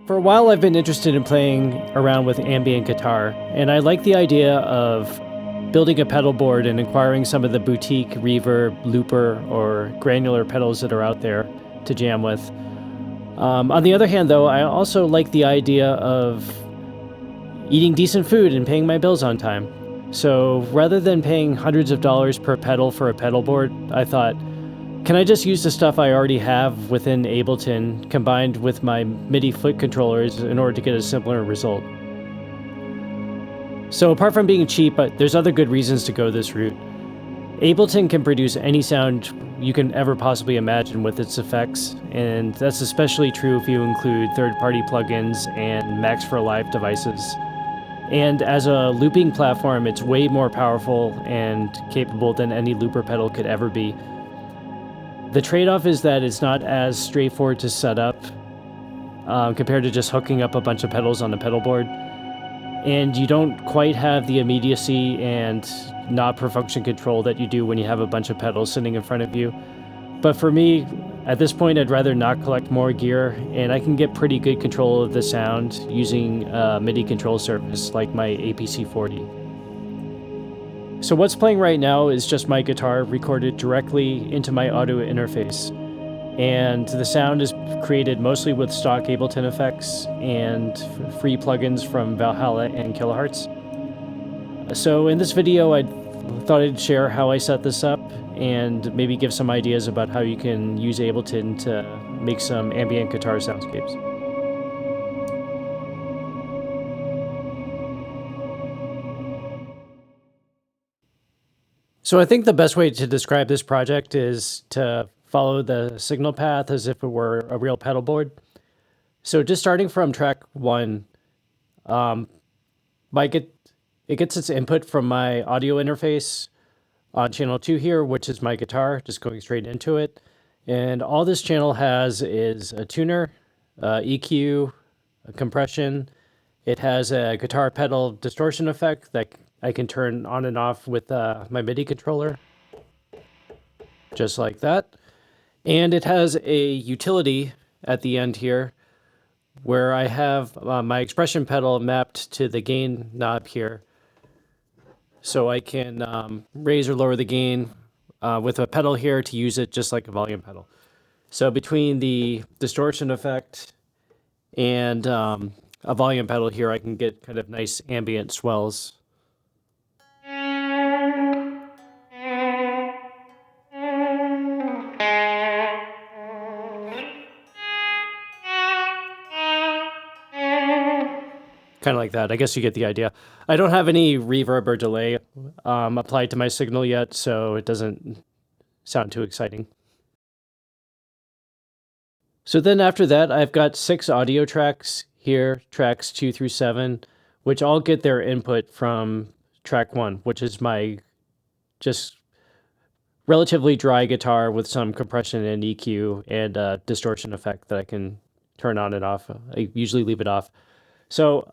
For a while, I've been interested in playing around with ambient guitar, and I like the idea of building a pedal board and acquiring some of the boutique reverb, looper, or granular pedals that are out there to jam with. On the other hand, though, I also like the idea of eating decent food and paying my bills on time. So rather than paying hundreds of dollars per pedal for a pedal board, I thought, can I just use the stuff I already have within Ableton combined with my MIDI foot controllers in order to get a simpler result? So apart from being cheap, there's other good reasons to go this route. Ableton can produce any sound you can ever possibly imagine with its effects, and that's especially true if you include third-party plugins and Max for Live devices. And as a looping platform, it's way more powerful and capable than any looper pedal could ever be. The trade-off is that it's not as straightforward to set up compared to just hooking up a bunch of pedals on a pedal board. And you don't quite have the immediacy and knob per function control that you do when you have a bunch of pedals sitting in front of you. But for me, at this point, I'd rather not collect more gear, and I can get pretty good control of the sound using a MIDI control surface like my APC40. So what's playing right now is just my guitar recorded directly into my audio interface. And the sound is created mostly with stock Ableton effects and free plugins from Valhalla and Kilohertz. So in this video, I thought I'd share how I set this up and maybe give some ideas about how you can use Ableton to make some ambient guitar soundscapes. So I think the best way to describe this project is to follow the signal path as if it were a real pedal board. So just starting from track 1, it gets its input from my audio interface on channel 2 here, which is my guitar, just going straight into it. And all this channel has is a tuner, EQ, a compression. It has a guitar pedal distortion effect that I can turn on and off with my MIDI controller, just like that. And it has a utility at the end here where I have my expression pedal mapped to the gain knob here. So I can raise or lower the gain with a pedal here to use it just like a volume pedal. So between the distortion effect and a volume pedal here, I can get kind of nice ambient swells. Kind of like that. I guess you get the idea. I don't have any reverb or delay applied to my signal yet, so it doesn't sound too exciting. So then after that, I've got 6 audio tracks here, tracks 2 through 7, which all get their input from track 1, which is my just relatively dry guitar with some compression and EQ and a distortion effect that I can turn on and off. I usually leave it off. So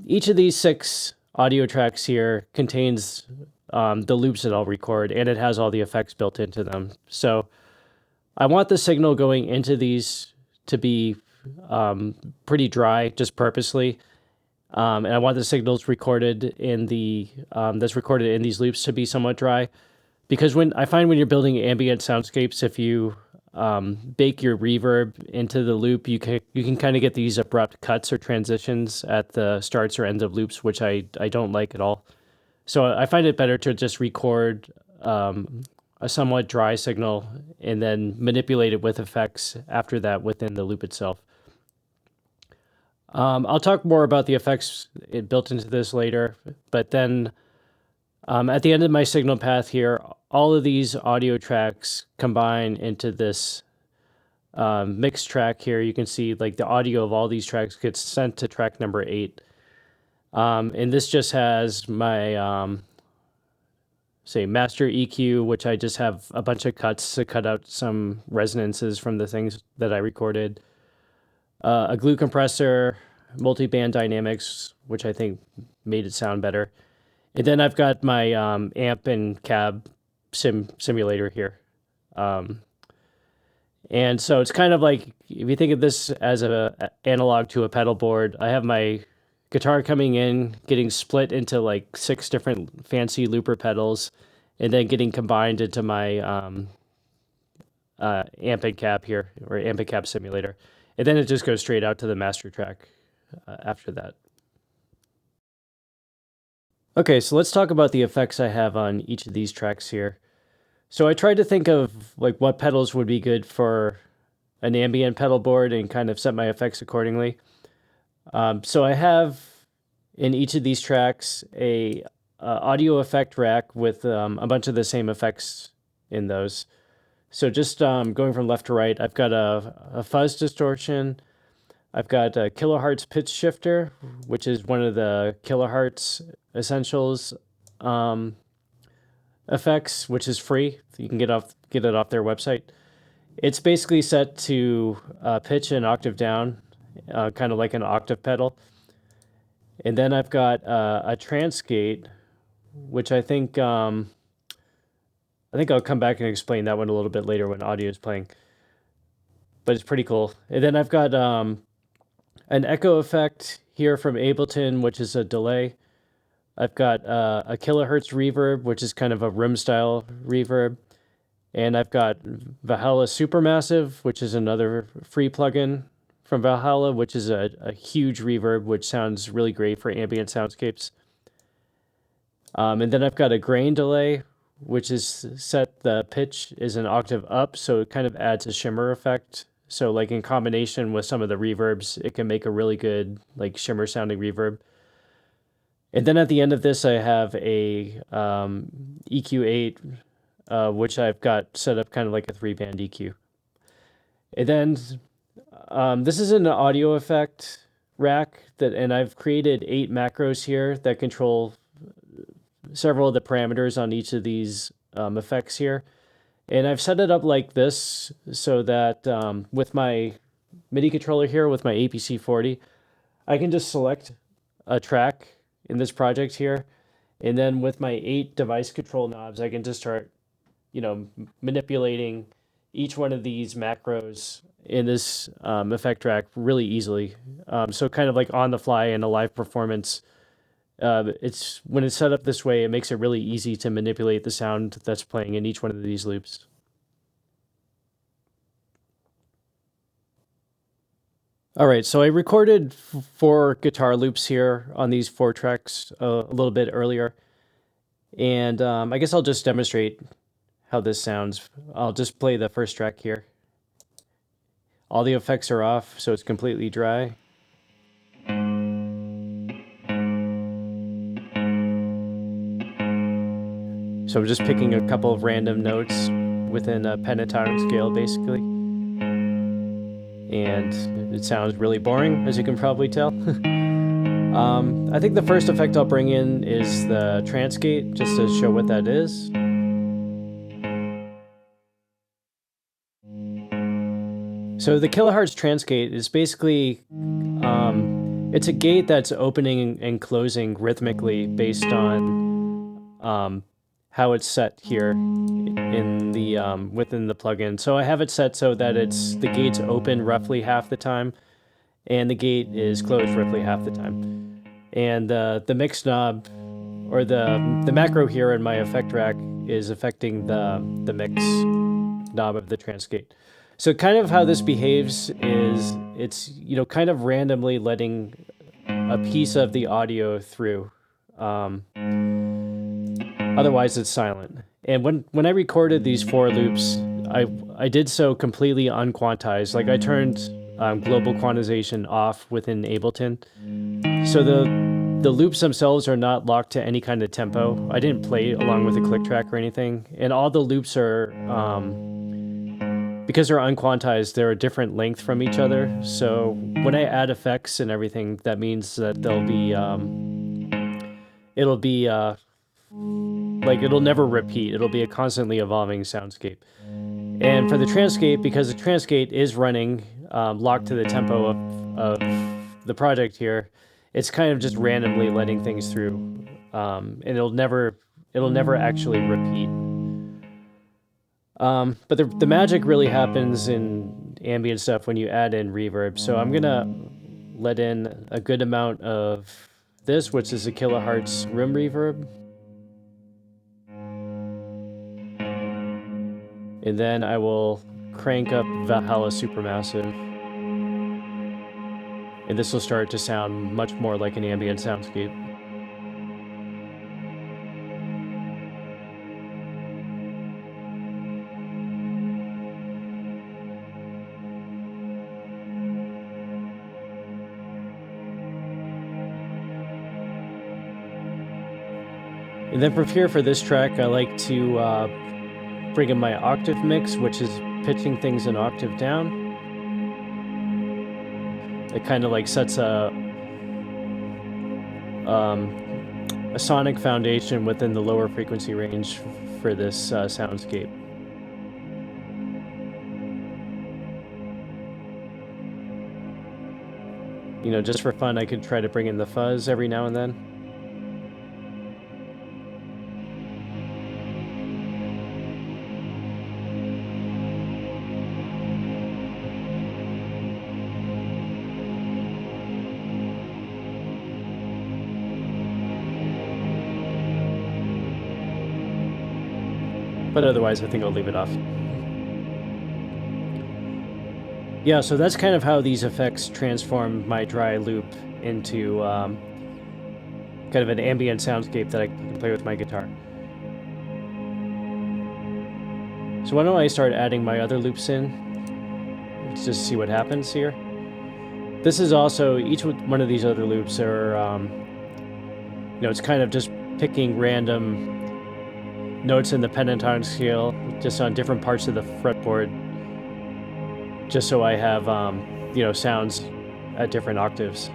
each of these 6 audio tracks here contains the loops that I'll record, and it has all the effects built into them. So I want the signal going into these to be pretty dry, just purposely. And I want the signals recorded in the that's recorded in these loops to be somewhat dry, because when you're building ambient soundscapes, if you bake your reverb into the loop, you can kind of get these abrupt cuts or transitions at the starts or ends of loops, which I don't like at all. So I find it better to just record a somewhat dry signal and then manipulate it with effects after that within the loop itself. I'll talk more about the effects built into this later, but then at the end of my signal path here, all of these audio tracks combine into this mixed track here. You can see like the audio of all these tracks gets sent to track number 8. And this just has my, say, master EQ, which I just have a bunch of cuts to cut out some resonances from the things that I recorded. A glue compressor, multi-band dynamics, which I think made it sound better. And then I've got my amp and cab simulator here. And so it's kind of like, if you think of this as a analog to a pedal board, I have my guitar coming in, getting split into like 6 different fancy looper pedals, and then getting combined into my Ambient cap here, or Ambient cap simulator. And then it just goes straight out to the master track after that. Okay, so let's talk about the effects I have on each of these tracks here. So I tried to think of like what pedals would be good for an ambient pedal board and kind of set my effects accordingly. So I have in each of these tracks a audio effect rack with a bunch of the same effects in those. So just going from left to right, I've got a fuzz distortion. I've got a kilohertz pitch shifter, which is one of the kilohertz essentials effects, which is free. You can get it off their website. It's basically set to pitch an octave down, kind of like an octave pedal. And then I've got a Trance Gate, which I think I'll come back and explain that one a little bit later when audio is playing. But it's pretty cool. And then I've got an echo effect here from Ableton, which is a delay. I've got a kilohertz reverb, which is kind of a room style reverb. And I've got Valhalla Supermassive, which is another free plugin from Valhalla, which is a huge reverb, which sounds really great for ambient soundscapes. And then I've got a grain delay, which is set the pitch is an octave up, so it kind of adds a shimmer effect. So like in combination with some of the reverbs, it can make a really good like shimmer sounding reverb. And then at the end of this, I have a EQ8, which I've got set up kind of like a 3-band EQ. And then this is an audio effect rack and I've created 8 macros here that control several of the parameters on each of these effects here. And I've set it up like this so that with my MIDI controller here, with my APC40, I can just select a track in this project here. And then with my 8 device control knobs, I can just start, manipulating each one of these macros in this effect track really easily. So kind of like on the fly in a live performance. When it's set up this way, it makes it really easy to manipulate the sound that's playing in each one of these loops. All right, so I recorded 4 guitar loops here on these 4 tracks a little bit earlier. And I guess I'll just demonstrate how this sounds. I'll just play the first track here. All the effects are off, so it's completely dry. So I'm just picking a couple of random notes within a pentatonic scale, basically. And it sounds really boring, as you can probably tell. I think the first effect I'll bring in is the Trance Gate, just to show what that is. So the kilohertz Trance Gate is basically, it's a gate that's opening and closing rhythmically based on how it's set here in the within the plugin. So I have it set so that the gate's open roughly half the time, and the gate is closed roughly half the time. And the mix knob, or the macro here in my effect rack, is affecting the mix knob of the Trance Gate. So kind of how this behaves is it's kind of randomly letting a piece of the audio through. Otherwise, it's silent. And when I recorded these 4 loops, I did so completely unquantized. Like I turned global quantization off within Ableton. So the loops themselves are not locked to any kind of tempo. I didn't play along with a click track or anything. And all the loops are, because they're unquantized, they're a different length from each other. So when I add effects and everything, that means that it'll never repeat. It'll be a constantly evolving soundscape. And for the Trance Gate, because the Trance Gate is running locked to the tempo of the project here, it's kind of just randomly letting things through, and it'll never actually repeat. But the magic really happens in ambient stuff when you add in reverb. So I'm gonna let in a good amount of this, which is a kilohertz room reverb. And then I will crank up Valhalla Supermassive. And this will start to sound much more like an ambient soundscape. And then from here for this track, I like to bring in my octave mix, which is pitching things an octave down. It kind of like sets a sonic foundation within the lower frequency range for this soundscape. You know, just for fun, I could try to bring in the fuzz every now and then. But otherwise, I think I'll leave it off. Yeah, so that's kind of how these effects transform my dry loop into kind of an ambient soundscape that I can play with my guitar. So why don't I start adding my other loops in? Let's just see what happens here. This is also, each one of these other loops are, you know, it's kind of just picking random notes in the pentatonic scale, just on different parts of the fretboard, just so I have, you know, sounds at different octaves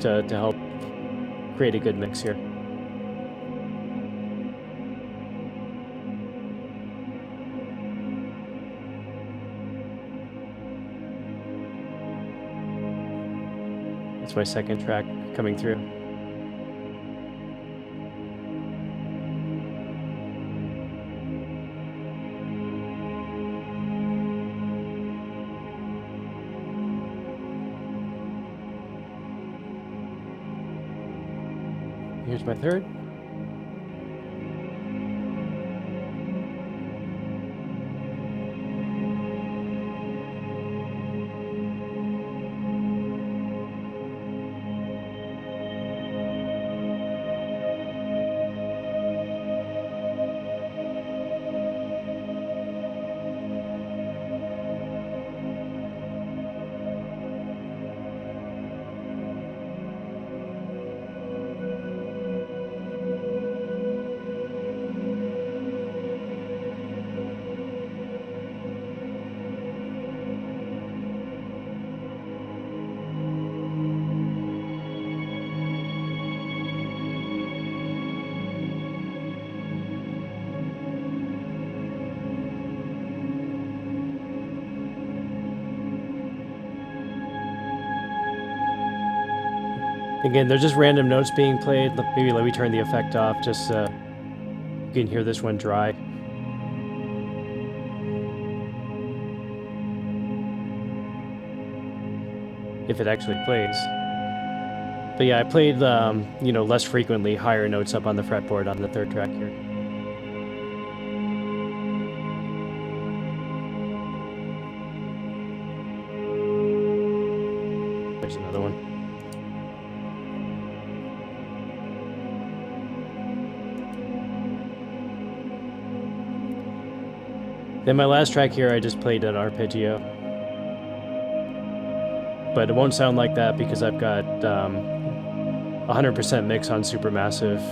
to help create a good mix here. That's my second track coming through. Here's my third. Again, they're just random notes being played. Maybe let me turn the effect off, just so you can hear this one dry. If it actually plays. But yeah, I played, you know, less frequently higher notes up on the fretboard on the third track here. There's another one. Then my last track here, I just played an arpeggio. But it won't sound like that because I've got 100% mix on Supermassive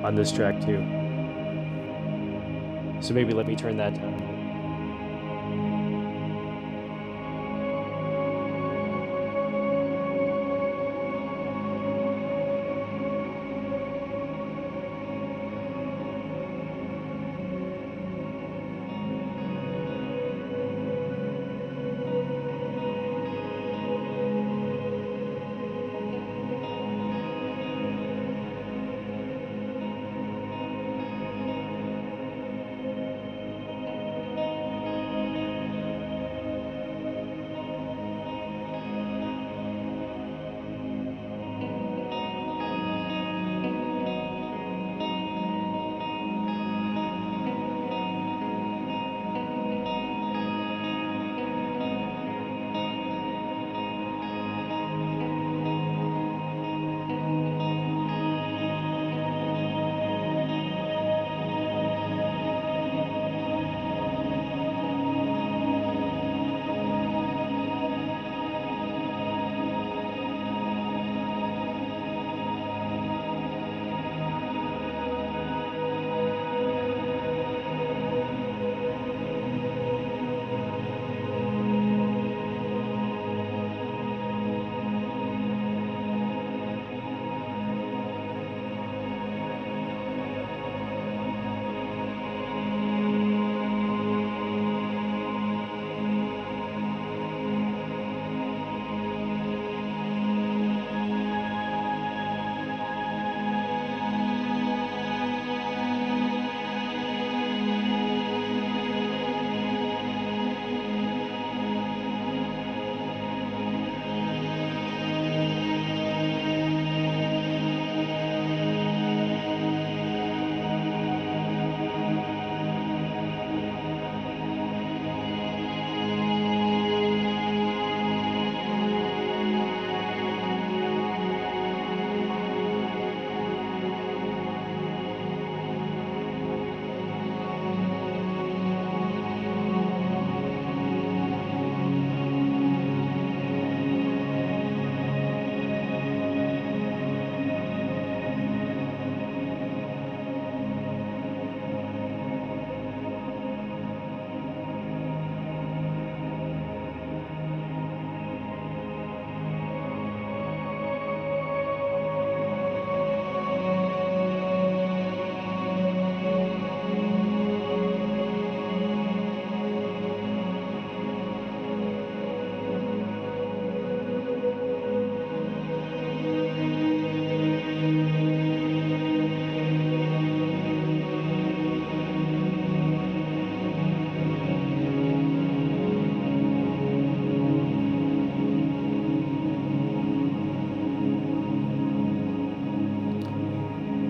on this track too. So maybe let me turn that down.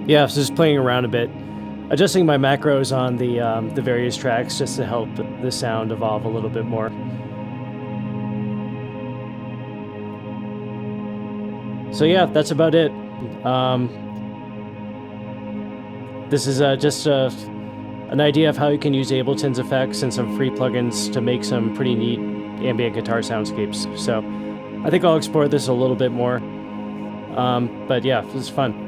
yeah, so just playing around a bit, adjusting my macros on the various tracks just to help the sound evolve a little bit more. So yeah, that's about it. This is just an idea of how you can use Ableton's effects and some free plugins to make some pretty neat ambient guitar soundscapes. So I think I'll explore this a little bit more. But yeah, it was fun.